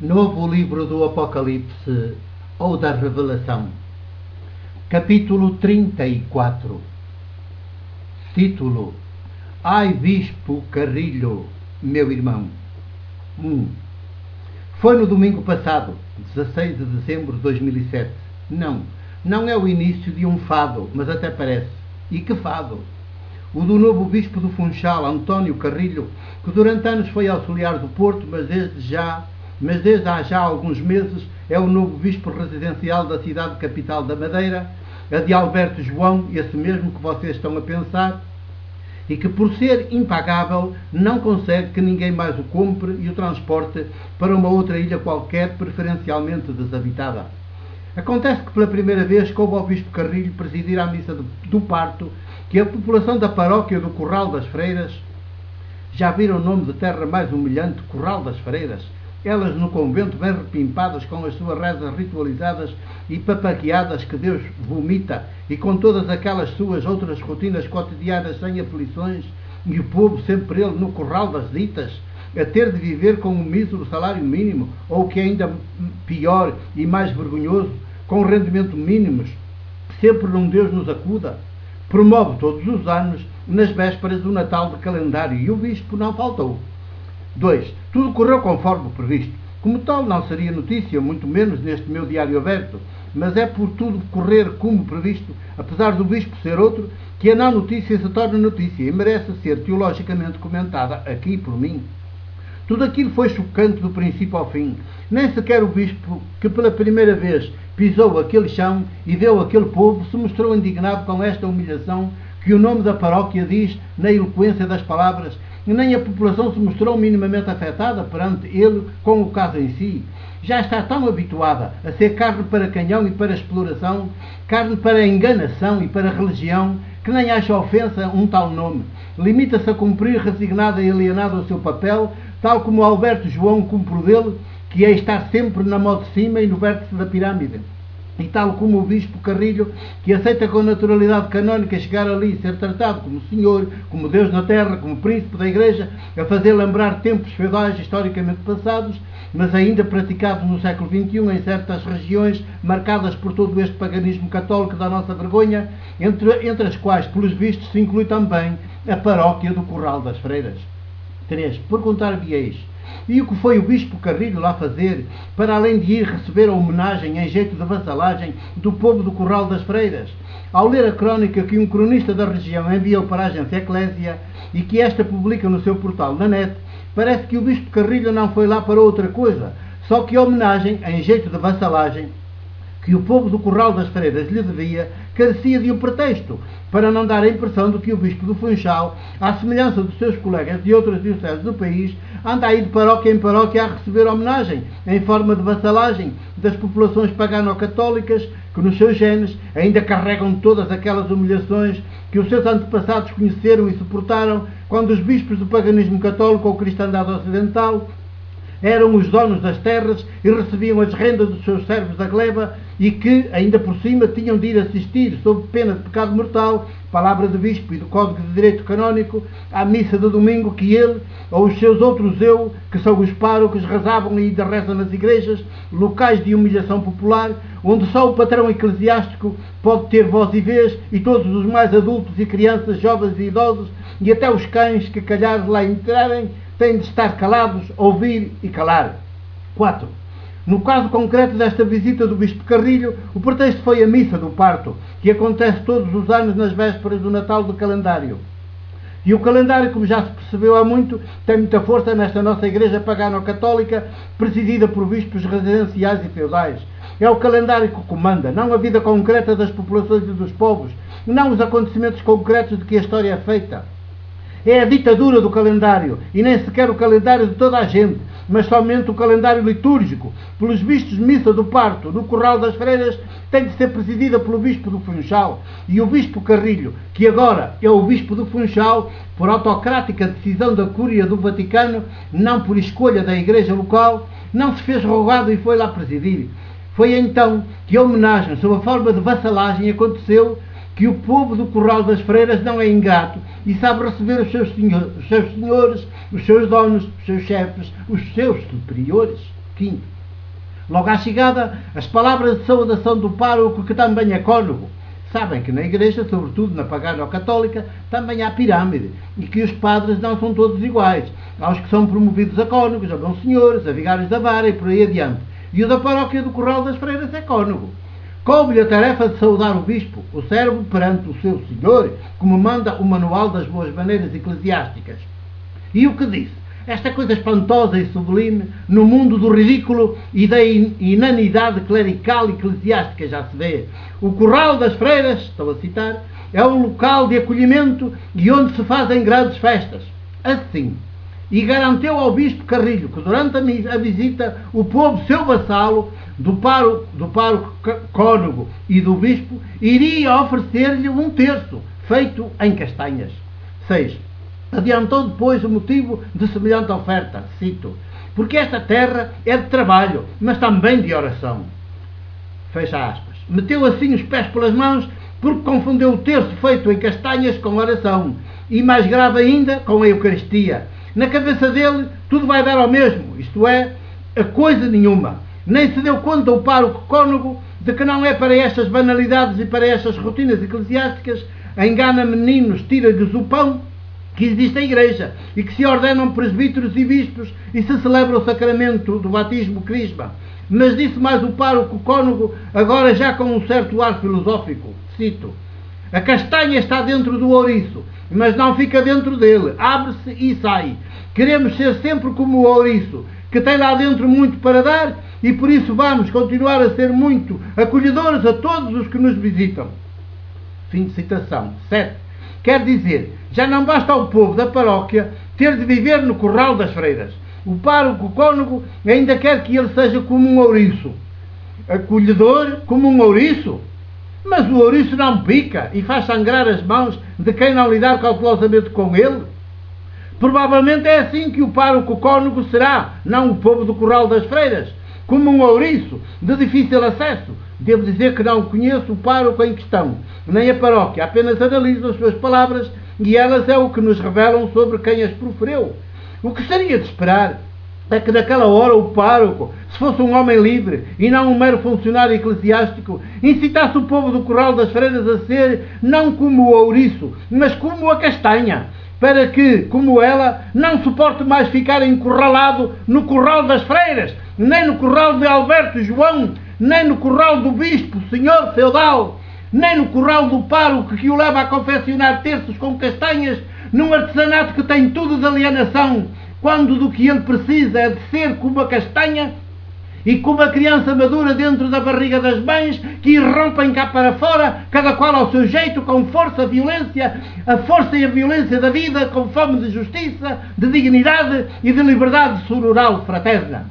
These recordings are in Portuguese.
Novo livro do Apocalipse ou da Revelação, capítulo 34. Título: Ai Bispo Carrilho, meu irmão. 1. Foi no domingo passado, 16 de dezembro de 2007. Não é o início de um fado, mas até parece. E que fado! O do novo bispo do Funchal, António Carrilho, que durante anos foi auxiliar do Porto, mas desde há já alguns meses é o novo bispo residencial da cidade capital da Madeira, a de Alberto João, esse mesmo que vocês estão a pensar, e que por ser impagável não consegue que ninguém mais o compre e o transporte para uma outra ilha qualquer, preferencialmente desabitada. Acontece que pela primeira vez coube ao bispo Carrilho presidir a missa do parto que a população da paróquia do Curral das Freiras, já viram o nome de terra mais humilhante, Curral das Freiras, elas no convento bem repimpadas com as suas rezas ritualizadas e papaqueadas que Deus vomita, e com todas aquelas suas outras rotinas cotidianas sem aflições, e o povo sempre ele no curral das ditas, a ter de viver com um mísero salário mínimo, ou o que é ainda pior e mais vergonhoso, com rendimento mínimos, sempre num Deus nos acuda. Promove todos os anos, nas vésperas do Natal de calendário, e o bispo não faltou. 2. Tudo correu conforme previsto. Como tal, não seria notícia, muito menos neste meu diário aberto, mas é por tudo correr como previsto, apesar do bispo ser outro, que a não notícia se torna notícia e merece ser teologicamente comentada aqui por mim. Tudo aquilo foi chocante do princípio ao fim. Nem sequer o bispo, que pela primeira vez pisou aquele chão e viu aquele povo, se mostrou indignado com esta humilhação que o nome da paróquia diz na eloquência das palavras, e nem a população se mostrou minimamente afetada perante ele com o caso em si. Já está tão habituada a ser carne para canhão e para exploração, carne para enganação e para religião, que nem acha ofensa um tal nome. Limita-se a cumprir resignada e alienada o seu papel, tal como Alberto João cumpre dele, que é estar sempre na mão de cima e no vértice da pirâmide. E tal como o bispo Carrilho, que aceita com naturalidade canónica chegar ali e ser tratado como senhor, como Deus na terra, como príncipe da igreja, a fazer lembrar tempos feudais historicamente passados, mas ainda praticados no século XXI em certas regiões marcadas por todo este paganismo católico da nossa vergonha, entre as quais, pelos vistos, se inclui também a paróquia do Curral das Freiras. 3. Perguntar-vos-eis: e o que foi o bispo Carrilho lá fazer, para além de ir receber a homenagem em jeito de vassalagem do povo do Curral das Freiras? Ao ler a crónica que um cronista da região enviou para a agência Eclésia e que esta publica no seu portal na net, parece que o bispo Carrilho não foi lá para outra coisa, só que a homenagem em jeito de vassalagem que o povo do Curral das Freiras lhe devia carecia de um pretexto, para não dar a impressão de que o bispo do Funchal, à semelhança dos seus colegas de outras dioceses do país, anda aí de paróquia em paróquia a receber homenagem, em forma de vassalagem, das populações pagano-católicas que nos seus genes ainda carregam todas aquelas humilhações que os seus antepassados conheceram e suportaram quando os bispos do paganismo católico ou cristandade ocidental eram os donos das terras e recebiam as rendas dos seus servos da gleba e que, ainda por cima, tinham de ir assistir, sob pena de pecado mortal, palavra de bispo e do Código de Direito Canónico, à missa de domingo que ele, ou os seus outros que são os párocos, rezavam e ainda rezam nas igrejas, locais de humilhação popular, onde só o patrão eclesiástico pode ter voz e vez, e todos os mais adultos e crianças, jovens e idosos, e até os cães que calhar lá entrarem, têm de estar calados, ouvir e calar. 4. No caso concreto desta visita do bispo Carrilho, o pretexto foi a missa do parto, que acontece todos os anos nas vésperas do Natal do calendário. E o calendário, como já se percebeu há muito, tem muita força nesta nossa igreja pagano-católica, presidida por bispos residenciais e feudais. É o calendário que comanda, não a vida concreta das populações e dos povos, não os acontecimentos concretos de que a história é feita. É a ditadura do calendário, e nem sequer o calendário de toda a gente, mas somente o calendário litúrgico. Pelos vistos, missa do parto no Curral das Freiras tem de ser presidida pelo bispo do Funchal, e o bispo Carrilho, que agora é o bispo do Funchal, por autocrática decisão da Cúria do Vaticano, não por escolha da igreja local, não se fez rogado e foi lá presidir. Foi então que a homenagem, sob a forma de vassalagem, aconteceu, que o povo do Curral das Freiras não é ingrato e sabe receber os seus senhores, os seus donos, os seus chefes, os seus superiores. Quinto, logo à chegada, as palavras de saudação do pároco, que também é cônego. Sabem que na igreja, sobretudo na pagano-católica, também há pirâmide, e que os padres não são todos iguais. Há os que são promovidos a cônegos, a bons-senhores, a vigários da vara e por aí adiante. E o da paróquia do Corral das Freiras é cônego. Coube-lhe a tarefa de saudar o bispo, o servo perante o seu senhor, como manda o manual das boas maneiras eclesiásticas. E o que disse? Esta coisa espantosa e sublime, no mundo do ridículo e da inanidade clerical e eclesiástica já se vê. O Corral das Freiras, estou a citar, é um local de acolhimento e onde se fazem grandes festas. Assim, e garanteu ao bispo Carrilho que durante a visita o povo, seu vassalo, do pároco cônego e do bispo, iria oferecer-lhe um terço, feito em castanhas. 6. Adiantou depois o motivo de semelhante oferta, cito, porque esta terra é de trabalho, mas também de oração. Fecha aspas. Meteu assim os pés pelas mãos, porque confundeu o terço feito em castanhas com oração, e mais grave ainda, com a Eucaristia. Na cabeça dele, tudo vai dar ao mesmo, isto é, a coisa nenhuma. Nem se deu conta o pároco cônego de que não é para estas banalidades e para estas rotinas eclesiásticas, engana meninos, tira-lhes o pão, que existe a igreja e que se ordenam presbíteros e bispos e se celebra o sacramento do batismo crisma. Mas disse mais o pároco cônego, agora já com um certo ar filosófico, cito, a castanha está dentro do ouriço, mas não fica dentro dele, abre-se e sai. Queremos ser sempre como o ouriço, que tem lá dentro muito para dar, e por isso vamos continuar a ser muito acolhedores a todos os que nos visitam. Fim de citação. 7. Quer dizer, já não basta ao povo da paróquia ter de viver no Corral das Freiras. O pároco cônego ainda quer que ele seja como um ouriço. Acolhedor como um ouriço? Mas o ouriço não pica e faz sangrar as mãos de quem não lidar cautelosamente com ele? Provavelmente é assim que o pároco cônego será, não o povo do Corral das Freiras, como um ouriço de difícil acesso. Devo dizer que não conheço o pároco em questão, nem a paróquia, apenas analiso as suas palavras e elas é o que nos revelam sobre quem as proferiu. O que seria de esperar é que naquela hora o pároco, se fosse um homem livre e não um mero funcionário eclesiástico, incitasse o povo do Corral das Freiras a ser não como o ouriço, mas como a castanha, para que, como ela, não suporte mais ficar encurralado no Corral das Freiras, nem no Corral de Alberto João, nem no Corral do Bispo, senhor feudal, nem no Corral do pároco que o leva a confeccionar terços com castanhas num artesanato que tem tudo de alienação, quando do que ele precisa é de ser como a castanha e como a criança madura dentro da barriga das mães, que irrompem cá para fora, cada qual ao seu jeito, com força, violência, a força e a violência da vida, com fome de justiça, de dignidade e de liberdade sororal fraterna.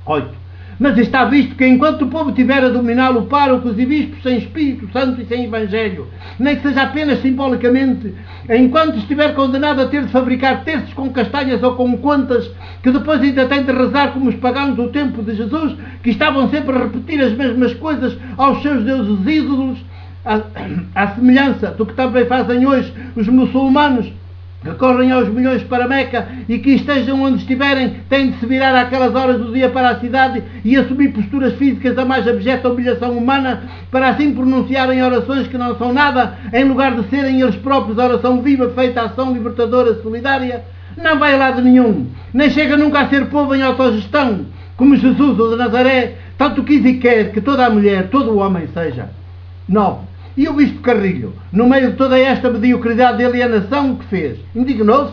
8. Mas está visto que enquanto o povo tiver a dominá-lo párocos e bispos sem Espírito Santo e sem Evangelho, nem que seja apenas simbolicamente, enquanto estiver condenado a ter de fabricar terços com castanhas ou com contas, que depois ainda tem de rezar como os pagãos do tempo de Jesus, que estavam sempre a repetir as mesmas coisas aos seus deuses ídolos, à semelhança do que também fazem hoje os muçulmanos, que correm aos milhões para Meca e que estejam onde estiverem, têm de se virar àquelas horas do dia para a cidade e assumir posturas físicas da mais abjeta humilhação humana, para assim pronunciarem orações que não são nada, em lugar de serem eles próprios a oração viva, feita a ação libertadora solidária. Não vai a lado nenhum, nem chega nunca a ser povo em autogestão, como Jesus, o de Nazaré, tanto quis e quer que toda a mulher, todo o homem seja. 9. E o bispo Carrilho, no meio de toda esta mediocridade de alienação, o que fez? Indignou-se?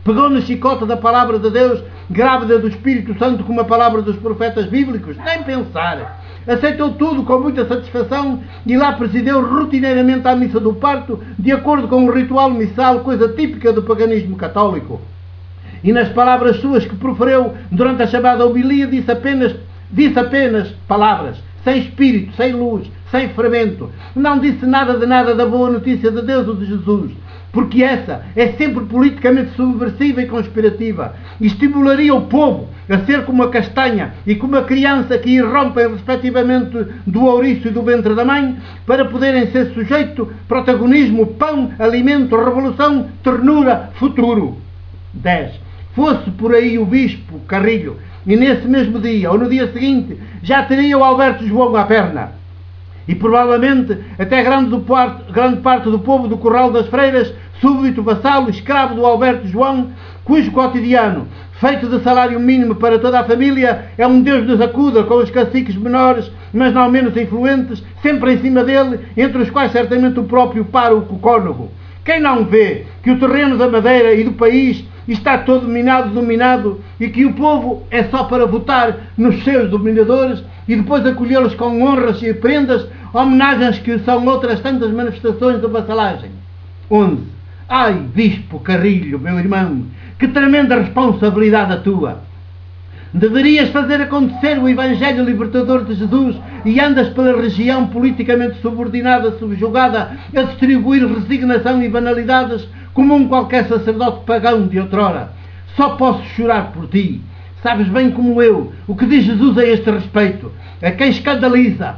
Pegou no chicote da palavra de Deus, grávida do Espírito Santo como a palavra dos profetas bíblicos? Nem pensar. Aceitou tudo com muita satisfação e lá presidiu rotineiramente a missa do parto, de acordo com o ritual missal, coisa típica do paganismo católico. E nas palavras suas que proferiu durante a chamada homilia, disse apenas palavras, sem espírito, sem luz, sem fermento. Não disse nada de nada da boa notícia de Deus ou de Jesus, porque essa é sempre politicamente subversiva e conspirativa. Estimularia o povo a ser como a castanha e como a criança que irrompem respectivamente do ouriço e do ventre da mãe, para poderem ser sujeito, protagonismo, pão, alimento, revolução, ternura, futuro. 10. Fosse por aí o bispo Carrilho e nesse mesmo dia, ou no dia seguinte, já teria o Alberto João à perna. E provavelmente até grande parte do povo do Curral das Freiras, súbdito, vassalo, escravo do Alberto João, cujo cotidiano, feito de salário mínimo para toda a família, é um Deus nos acuda, com os caciques menores, mas não menos influentes, sempre em cima dele, entre os quais certamente o próprio pároco cônego. Quem não vê que o terreno da Madeira e do país está todo dominado e que o povo é só para votar nos seus dominadores e depois acolhê-los com honras e prendas, homenagens que são outras tantas manifestações de vassalagem? 11. Ai, Bispo Carrilho, meu irmão, que tremenda responsabilidade a tua! Deverias fazer acontecer o Evangelho libertador de Jesus e andas pela região politicamente subordinada, subjugada, a distribuir resignação e banalidades como um qualquer sacerdote pagão de outrora. Só posso chorar por ti. Sabes bem como eu o que diz Jesus a este respeito. A quem escandaliza,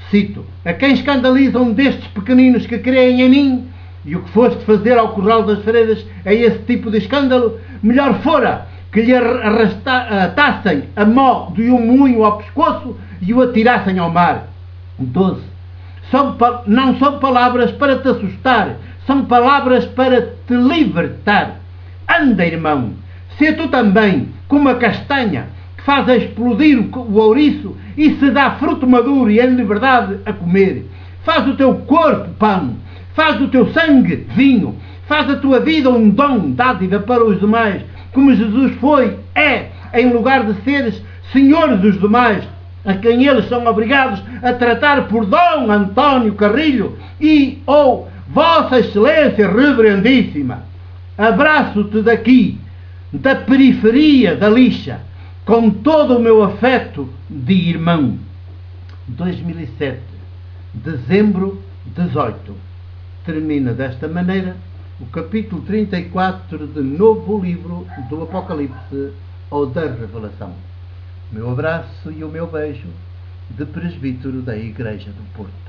cito, a quem escandaliza um destes pequeninos que creem em mim, e o que foste fazer ao Curral das Freiras é esse tipo de escândalo, melhor fora que lhe atassem a mó de um moinho ao pescoço e o atirassem ao mar. 12. Não são palavras para te assustar, são palavras para te libertar. Anda, irmão, sê tu também como a castanha que faz explodir o ouriço e se dá fruto maduro e em liberdade a comer. Faz do teu corpo pão, faz do teu sangue vinho, faz da tua vida um dom, dádiva para os demais, como Jesus foi, em lugar de seres senhores dos demais, a quem eles são obrigados a tratar por Dom António Carrilho ou Vossa Excelência Reverendíssima. Abraço-te daqui, da periferia da lixa, com todo o meu afeto de irmão. 2007, dezembro 18. Termina desta maneira o capítulo 34 de novo livro do Apocalipse ou da Revelação. O meu abraço e o meu beijo de presbítero da Igreja do Porto.